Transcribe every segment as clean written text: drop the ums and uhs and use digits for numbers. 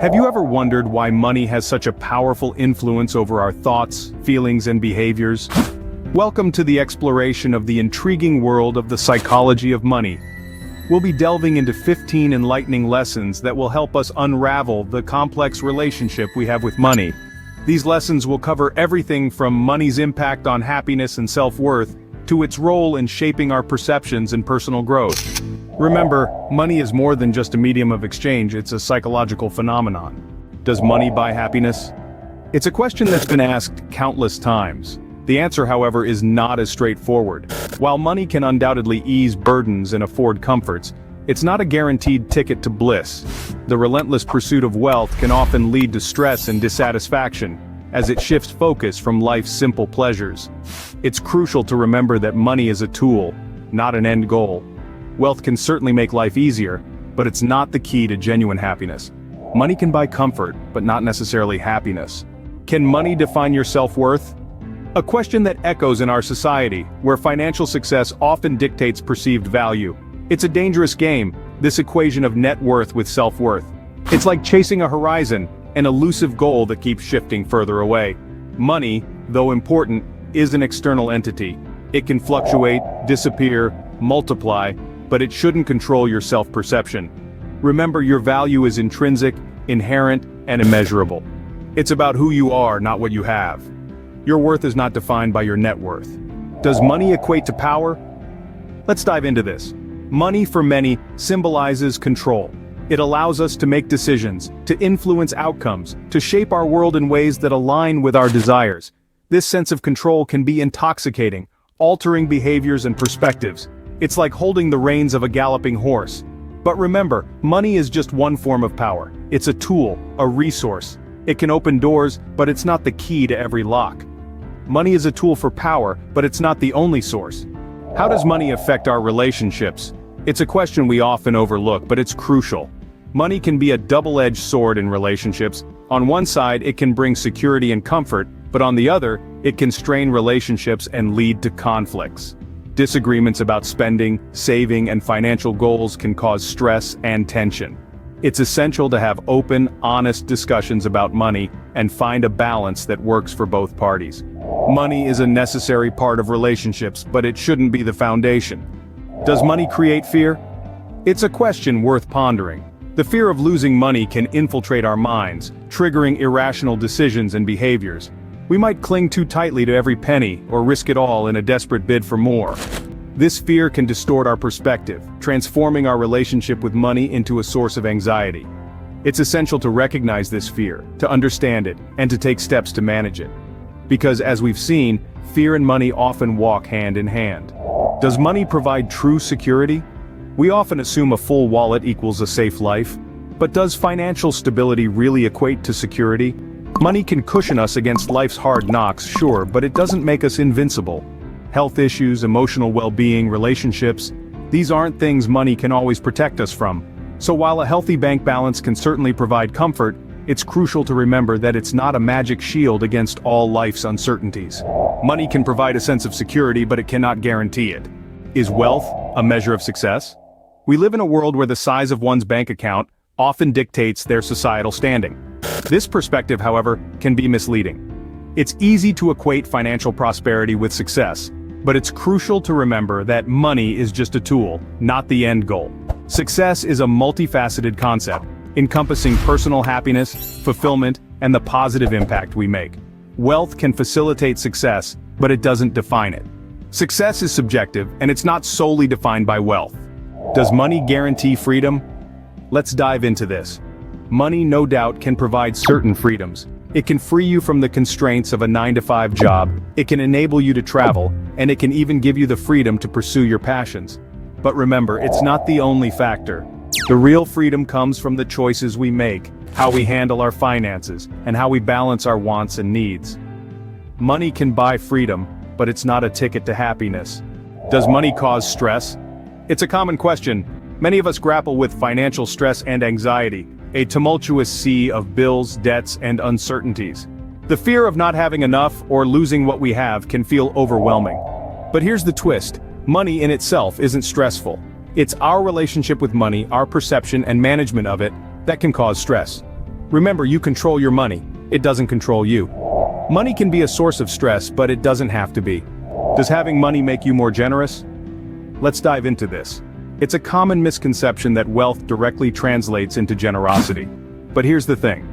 Have you ever wondered why money has such a powerful influence over our thoughts, feelings, and behaviors? Welcome to the exploration of the intriguing world of the psychology of money. We'll be delving into 15 enlightening lessons that will help us unravel the complex relationship we have with money. These lessons will cover everything from money's impact on happiness and self-worth, to its role in shaping our perceptions and personal growth. Remember, money is more than just a medium of exchange, it's a psychological phenomenon. Does money buy happiness? It's a question that's been asked countless times. The answer, however, is not as straightforward. While money can undoubtedly ease burdens and afford comforts, it's not a guaranteed ticket to bliss. The relentless pursuit of wealth can often lead to stress and dissatisfaction, as it shifts focus from life's simple pleasures. It's crucial to remember that money is a tool, not an end goal. Wealth can certainly make life easier, but it's not the key to genuine happiness. Money can buy comfort, but not necessarily happiness. Can money define your self-worth? A question that echoes in our society, where financial success often dictates perceived value. It's a dangerous game, this equation of net worth with self-worth. It's like chasing a horizon, an elusive goal that keeps shifting further away. Money, though important, is an external entity. It can fluctuate, disappear, multiply, but it shouldn't control your self-perception. Remember, your value is intrinsic, inherent, and immeasurable. It's about who you are, not what you have. Your worth is not defined by your net worth. Does money equate to power? Let's dive into this. Money, for many, symbolizes control. It allows us to make decisions, to influence outcomes, to shape our world in ways that align with our desires. This sense of control can be intoxicating, altering behaviors and perspectives. It's like holding the reins of a galloping horse. But remember, money is just one form of power. It's a tool, a resource. It can open doors, but it's not the key to every lock. Money is a tool for power, but it's not the only source. How does money affect our relationships? It's a question we often overlook, but it's crucial. Money can be a double-edged sword in relationships. On one side, it can bring security and comfort, but on the other, it can strain relationships and lead to conflicts. Disagreements about spending, saving, and financial goals can cause stress and tension. It's essential to have open, honest discussions about money and find a balance that works for both parties. Money is a necessary part of relationships, but it shouldn't be the foundation. Does money create fear? It's a question worth pondering. The fear of losing money can infiltrate our minds, triggering irrational decisions and behaviors. We might cling too tightly to every penny, or risk it all in a desperate bid for more. This fear can distort our perspective, transforming our relationship with money into a source of anxiety. It's essential to recognize this fear, to understand it, and to take steps to manage it. Because as we've seen, fear and money often walk hand in hand. Does money provide true security? We often assume a full wallet equals a safe life, but does financial stability really equate to security? Money can cushion us against life's hard knocks, sure, but it doesn't make us invincible. Health issues, emotional well-being, relationships, these aren't things money can always protect us from. So while a healthy bank balance can certainly provide comfort, it's crucial to remember that it's not a magic shield against all life's uncertainties. Money can provide a sense of security, but it cannot guarantee it. Is wealth a measure of success? We live in a world where the size of one's bank account often dictates their societal standing. This perspective, however, can be misleading. It's easy to equate financial prosperity with success, but it's crucial to remember that money is just a tool, not the end goal. Success is a multifaceted concept, encompassing personal happiness, fulfillment, and the positive impact we make. Wealth can facilitate success, but it doesn't define it. Success is subjective, and it's not solely defined by wealth. Does money guarantee freedom? Let's dive into this. Money, no doubt, can provide certain freedoms. It can free you from the constraints of a 9-to-5 job, it can enable you to travel, and it can even give you the freedom to pursue your passions. But remember, it's not the only factor. The real freedom comes from the choices we make, how we handle our finances, and how we balance our wants and needs. Money can buy freedom, but it's not a ticket to happiness. Does money cause stress? It's a common question. Many of us grapple with financial stress and anxiety, a tumultuous sea of bills, debts, and uncertainties. The fear of not having enough or losing what we have can feel overwhelming. But here's the twist. Money in itself isn't stressful. It's our relationship with money, our perception and management of it, that can cause stress. Remember, you control your money. It doesn't control you. Money can be a source of stress, but it doesn't have to be. Does having money make you more generous? Let's dive into this. It's a common misconception that wealth directly translates into generosity. But here's the thing.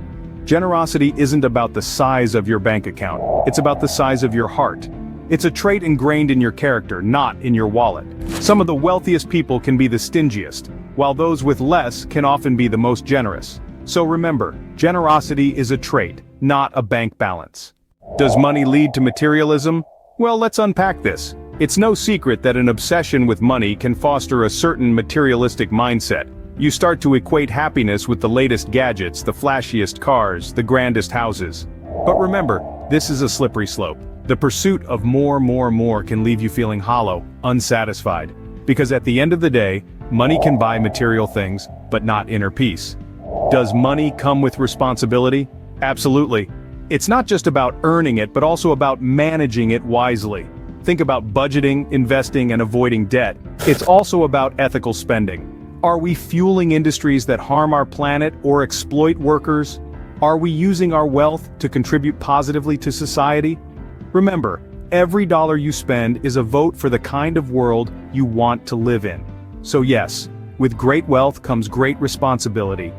Generosity isn't about the size of your bank account. It's about the size of your heart. It's a trait ingrained in your character, not in your wallet. Some of the wealthiest people can be the stingiest, while those with less can often be the most generous. So remember, generosity is a trait, not a bank balance. Does money lead to materialism? Well, let's unpack this. It's no secret that an obsession with money can foster a certain materialistic mindset. You start to equate happiness with the latest gadgets, the flashiest cars, the grandest houses. But remember, this is a slippery slope. The pursuit of more can leave you feeling hollow, unsatisfied. Because at the end of the day, money can buy material things, but not inner peace. Does money come with responsibility? Absolutely. It's not just about earning it, but also about managing it wisely. Think about budgeting, investing, and avoiding debt. It's also about ethical spending. Are we fueling industries that harm our planet or exploit workers? Are we using our wealth to contribute positively to society? Remember, every dollar you spend is a vote for the kind of world you want to live in. So yes, with great wealth comes great responsibility.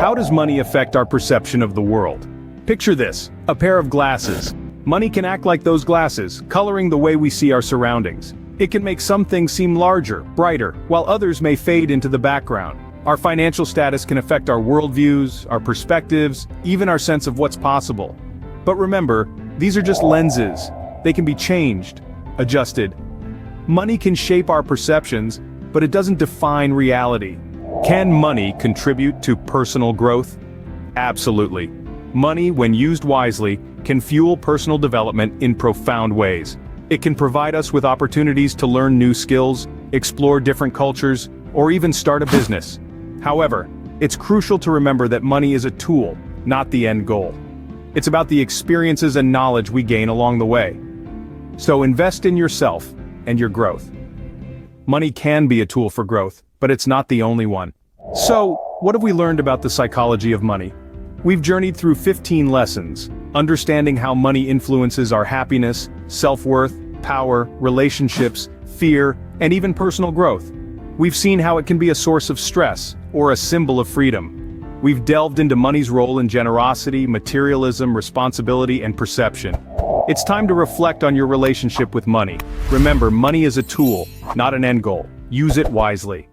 How does money affect our perception of the world? Picture this, a pair of glasses. Money can act like those glasses, coloring the way we see our surroundings. It can make some things seem larger, brighter, while others may fade into the background. Our financial status can affect our worldviews, our perspectives, even our sense of what's possible. But remember, these are just lenses. They can be changed, adjusted. Money can shape our perceptions, but it doesn't define reality. Can money contribute to personal growth? Absolutely. Money, when used wisely, can fuel personal development in profound ways. It can provide us with opportunities to learn new skills, explore different cultures, or even start a business. However, it's crucial to remember that money is a tool, not the end goal. It's about the experiences and knowledge we gain along the way. So invest in yourself and your growth. Money can be a tool for growth, but it's not the only one. So, what have we learned about the psychology of money? We've journeyed through 15 lessons, understanding how money influences our happiness, self-worth, power, relationships, fear, and even personal growth. We've seen how it can be a source of stress, or a symbol of freedom. We've delved into money's role in generosity, materialism, responsibility, and perception. It's time to reflect on your relationship with money. Remember, money is a tool, not an end goal. Use it wisely.